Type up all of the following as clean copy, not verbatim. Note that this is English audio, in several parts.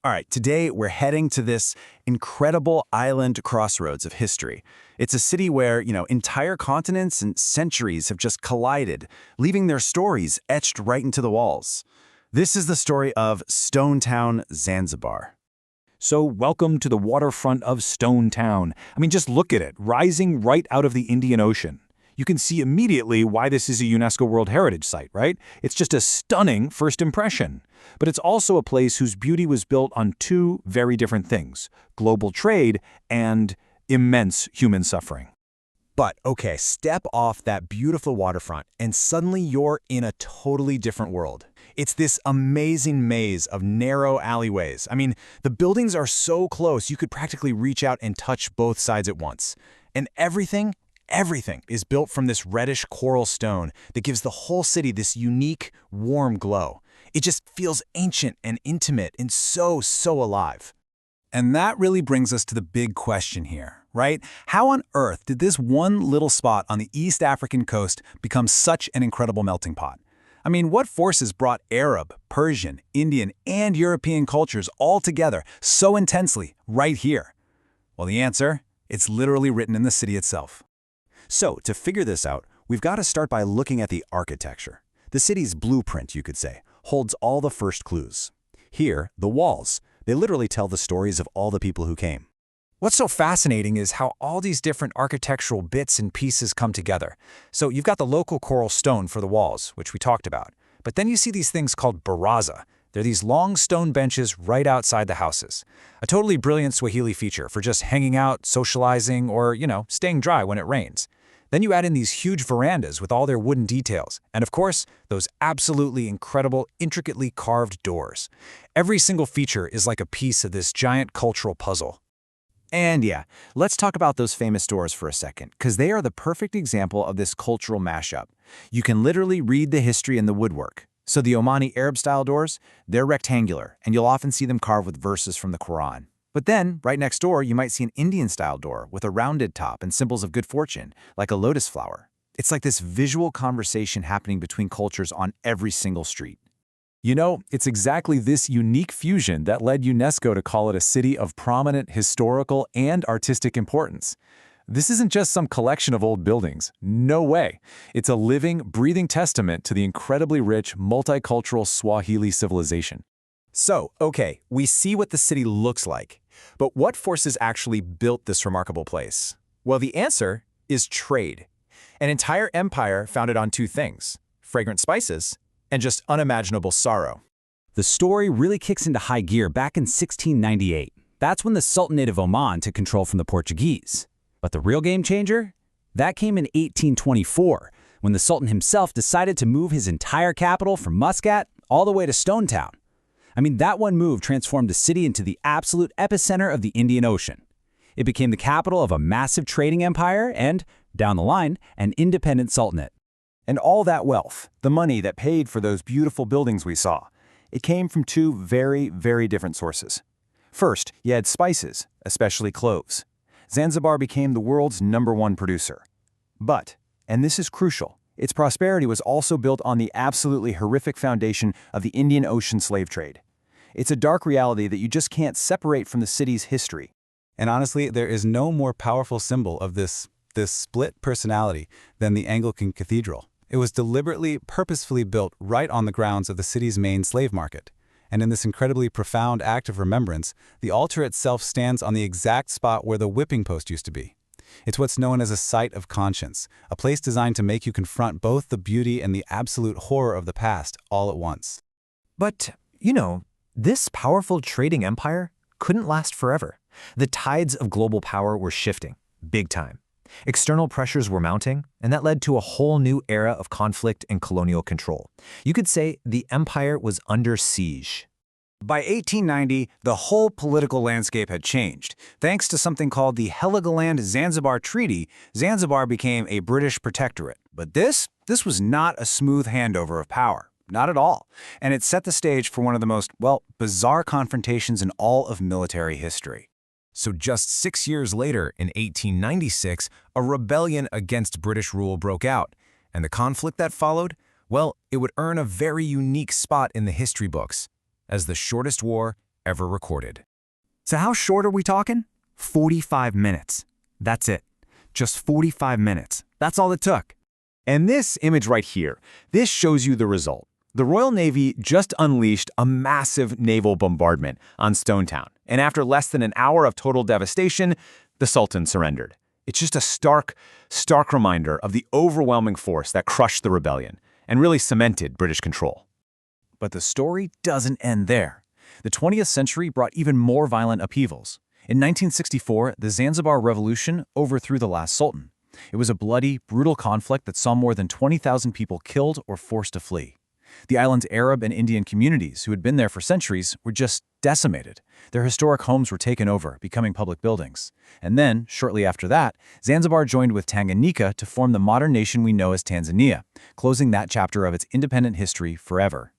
All right, today we're heading to this incredible island crossroads of history. It's a city where, entire continents and centuries have just collided, leaving their stories etched right into the walls. This is the story of Stone Town, Zanzibar. So welcome to the waterfront of Stone Town. Just look at it, rising right out of the Indian Ocean. You can see immediately why this is a UNESCO World Heritage Site, right? It's just a stunning first impression. But it's also a place whose beauty was built on two very different things: global trade and immense human suffering. But okay, step off that beautiful waterfront and suddenly you're in a totally different world. It's this amazing maze of narrow alleyways. The buildings are so close you could practically reach out and touch both sides at once. And everything is built from this reddish coral stone that gives the whole city this unique, warm glow. It just feels ancient and intimate and so alive. And that really brings us to the big question here, right? How on earth did this one little spot on the East African coast become such an incredible melting pot? What forces brought Arab, Persian, Indian, and European cultures all together so intensely right here? Well, the answer, it's literally written in the city itself. So, to figure this out, we've got to start by looking at the architecture. The city's blueprint, you could say, holds all the first clues. Here, the walls. They literally tell the stories of all the people who came. What's so fascinating is how all these different architectural bits and pieces come together. So you've got the local coral stone for the walls, which we talked about. But then you see these things called baraza. They're these long stone benches right outside the houses. A totally brilliant Swahili feature for just hanging out, socializing, or, staying dry when it rains. Then you add in these huge verandas with all their wooden details, and of course, those absolutely incredible, intricately carved doors. Every single feature is like a piece of this giant cultural puzzle. And yeah, let's talk about those famous doors for a second, because they are the perfect example of this cultural mashup. You can literally read the history in the woodwork. So the Omani Arab-style doors, they're rectangular, and you'll often see them carved with verses from the Quran. But then, right next door, you might see an Indian-style door with a rounded top and symbols of good fortune, like a lotus flower. It's like this visual conversation happening between cultures on every single street. It's exactly this unique fusion that led UNESCO to call it a city of prominent historical and artistic importance. This isn't just some collection of old buildings. No way. It's a living, breathing testament to the incredibly rich, multicultural Swahili civilization. So, okay, we see what the city looks like. But what forces actually built this remarkable place? Well, the answer is trade. An entire empire founded on two things: fragrant spices and just unimaginable sorrow. The story really kicks into high gear back in 1698. That's when the Sultanate of Oman took control from the Portuguese. But the real game changer? That came in 1824, when the Sultan himself decided to move his entire capital from Muscat all the way to Stone Town. That one move transformed the city into the absolute epicenter of the Indian Ocean. It became the capital of a massive trading empire and, down the line, an independent sultanate. And all that wealth, the money that paid for those beautiful buildings we saw, it came from two very, very different sources. First, you had spices, especially cloves. Zanzibar became the world's #1 producer. But, and this is crucial, its prosperity was also built on the absolutely horrific foundation of the Indian Ocean slave trade. It's a dark reality that you just can't separate from the city's history. And honestly, there is no more powerful symbol of this split personality than the Anglican Cathedral. It was deliberately, purposefully built right on the grounds of the city's main slave market. And in this incredibly profound act of remembrance, the altar itself stands on the exact spot where the whipping post used to be. It's what's known as a site of conscience, a place designed to make you confront both the beauty and the absolute horror of the past all at once. But, this powerful trading empire couldn't last forever. The tides of global power were shifting, big time. External pressures were mounting, and that led to a whole new era of conflict and colonial control. You could say the empire was under siege. By 1890, the whole political landscape had changed. Thanks to something called the Heligoland-Zanzibar Treaty, Zanzibar became a British protectorate. But this was not a smooth handover of power. Not at all. And it set the stage for one of the most, bizarre confrontations in all of military history. So just 6 years later, in 1896, a rebellion against British rule broke out. And the conflict that followed? Well, it would earn a very unique spot in the history books as the shortest war ever recorded. So how short are we talking? 45 minutes. That's it. Just 45 minutes. That's all it took. And this image right here, this shows you the result. The Royal Navy just unleashed a massive naval bombardment on Stone Town, and after less than an hour of total devastation, the Sultan surrendered. It's just a stark reminder of the overwhelming force that crushed the rebellion and really cemented British control. But the story doesn't end there. The 20th century brought even more violent upheavals. In 1964, the Zanzibar Revolution overthrew the last sultan. It was a bloody, brutal conflict that saw more than 20,000 people killed or forced to flee. The island's Arab and Indian communities, who had been there for centuries, were just decimated. Their historic homes were taken over, becoming public buildings. And then, shortly after that, Zanzibar joined with Tanganyika to form the modern nation we know as Tanzania, closing that chapter of its independent history forever.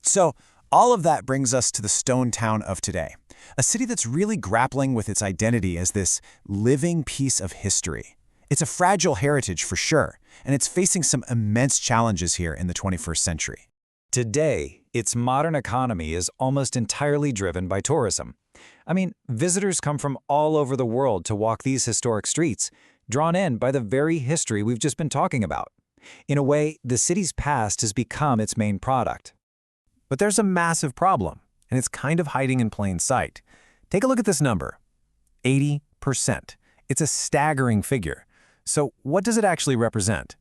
So, all of that brings us to the stone town of today, a city that's really grappling with its identity as this living piece of history. It's a fragile heritage for sure, and it's facing some immense challenges here in the 21st century. Today, its modern economy is almost entirely driven by tourism. I mean, visitors come from all over the world to walk these historic streets, drawn in by the very history we've just been talking about. In a way, the city's past has become its main product. But there's a massive problem, and it's kind of hiding in plain sight. Take a look at this number, 80%. It's a staggering figure. So what does it actually represent?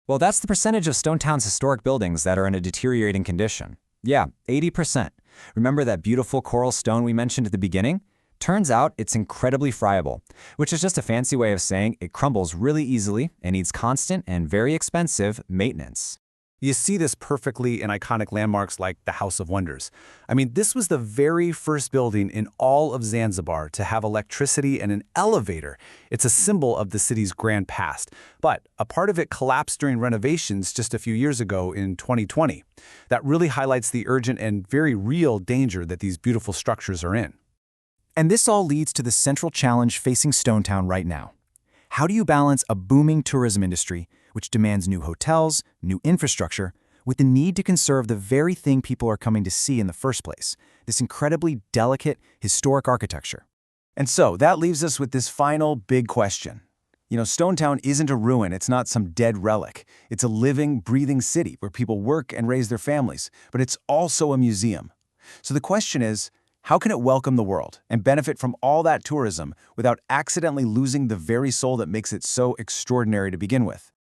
Well, that's the percentage of Stone Town's historic buildings that are in a deteriorating condition. Yeah, 80%. Remember that beautiful coral stone we mentioned at the beginning? Turns out it's incredibly friable, which is just a fancy way of saying it crumbles really easily and needs constant and very expensive maintenance. You see this perfectly in iconic landmarks like the House of Wonders. I mean, this was the very first building in all of Zanzibar to have electricity and an elevator. It's a symbol of the city's grand past. But a part of it collapsed during renovations just a few years ago in 2020. That really highlights the urgent and very real danger that these beautiful structures are in. And this all leads to the central challenge facing Stone Town right now. How do you balance a booming tourism industry, which demands new hotels, new infrastructure, with the need to conserve the very thing people are coming to see in the first place, this incredibly delicate, historic architecture? And so that leaves us with this final big question. You know, Stone Town isn't a ruin, it's not some dead relic. It's a living, breathing city where people work and raise their families, but it's also a museum. So the question is, how can it welcome the world and benefit from all that tourism without accidentally losing the very soul that makes it so extraordinary to begin with?